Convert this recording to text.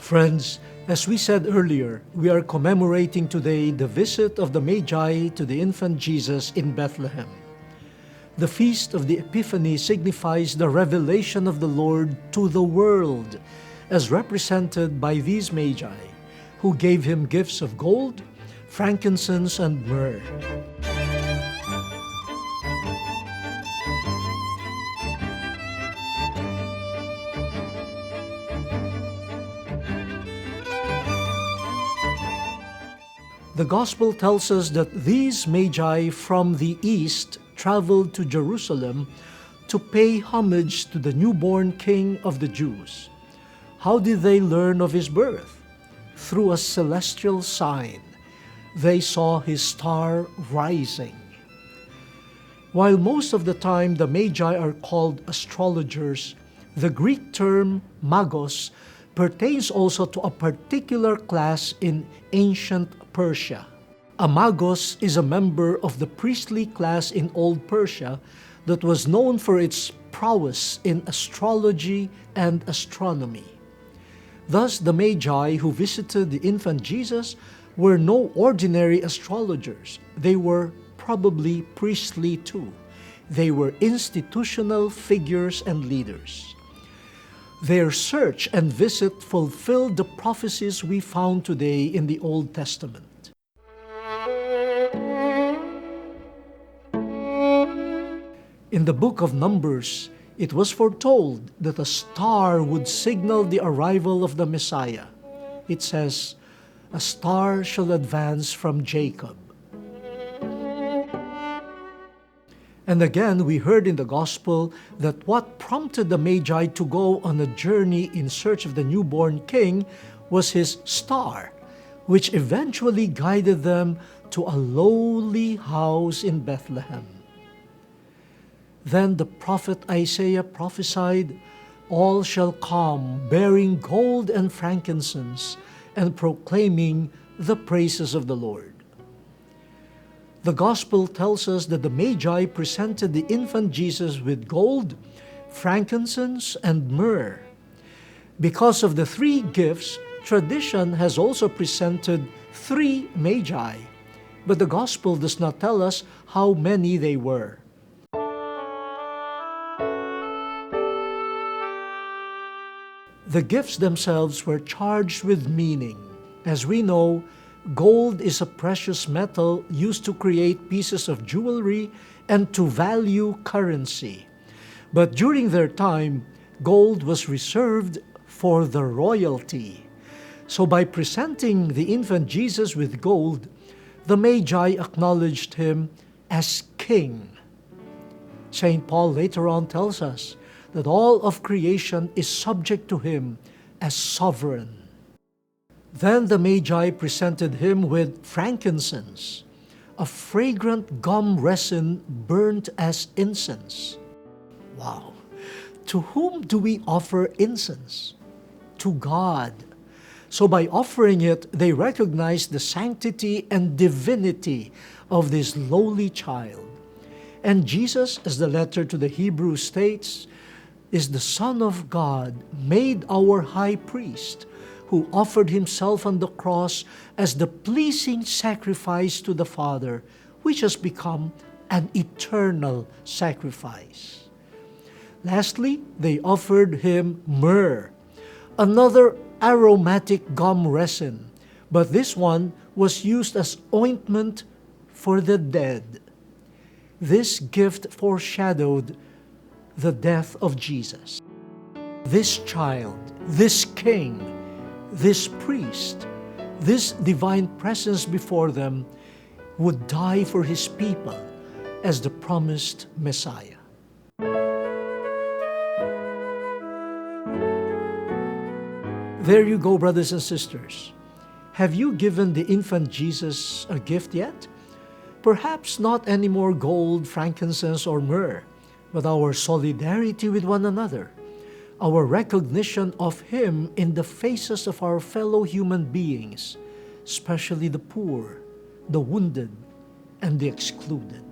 Friends, as we said earlier, we are commemorating today the visit of the Magi to the infant Jesus in Bethlehem. The feast of the Epiphany signifies the revelation of the Lord to the world, as represented by these Magi, who gave him gifts of gold, frankincense, and myrrh. The Gospel tells us that these Magi from the east traveled to Jerusalem to pay homage to the newborn King of the Jews. How did they learn of his birth? Through a celestial sign. They saw his star rising. While most of the time the Magi are called astrologers, the Greek term magos pertains also to a particular class in ancient Persia. A magos is a member of the priestly class in Old Persia that was known for its prowess in astrology and astronomy. Thus, the Magi who visited the infant Jesus were no ordinary astrologers. They were probably priestly too. They were institutional figures and leaders. Their search and visit fulfilled the prophecies we found today in the Old Testament. In the book of Numbers, it was foretold that a star would signal the arrival of the Messiah. It says, "A star shall advance from Jacob." And again, we heard in the Gospel that what prompted the Magi to go on a journey in search of the newborn king was his star, which eventually guided them to a lowly house in Bethlehem. Then the prophet Isaiah prophesied, "All shall come bearing gold and frankincense and proclaiming the praises of the Lord." The Gospel tells us that the Magi presented the infant Jesus with gold, frankincense, and myrrh. Because of the three gifts, tradition has also presented 3 Magi, but the Gospel does not tell us how many they were. The gifts themselves were charged with meaning. As we know, gold is a precious metal used to create pieces of jewelry and to value currency. But during their time, gold was reserved for the royalty. So by presenting the infant Jesus with gold, the Magi acknowledged him as king. St. Paul later on tells us that all of creation is subject to him as sovereign. Then the Magi presented him with frankincense, a fragrant gum resin burnt as incense. Wow! To whom do we offer incense? To God. So by offering it, they recognized the sanctity and divinity of this lowly child. And Jesus, as the letter to the Hebrews states, is the Son of God, made our high priest, who offered himself on the cross as the pleasing sacrifice to the Father, which has become an eternal sacrifice. Lastly, they offered him myrrh, another aromatic gum resin, but this one was used as ointment for the dead. This gift foreshadowed the death of Jesus. This child, this king, this priest, this divine presence before them would die for his people as the promised Messiah. There you go, brothers and sisters. Have you given the infant Jesus a gift yet? Perhaps not any more gold, frankincense, or myrrh, but our solidarity with one another, our recognition of him in the faces of our fellow human beings, especially the poor, the wounded, and the excluded.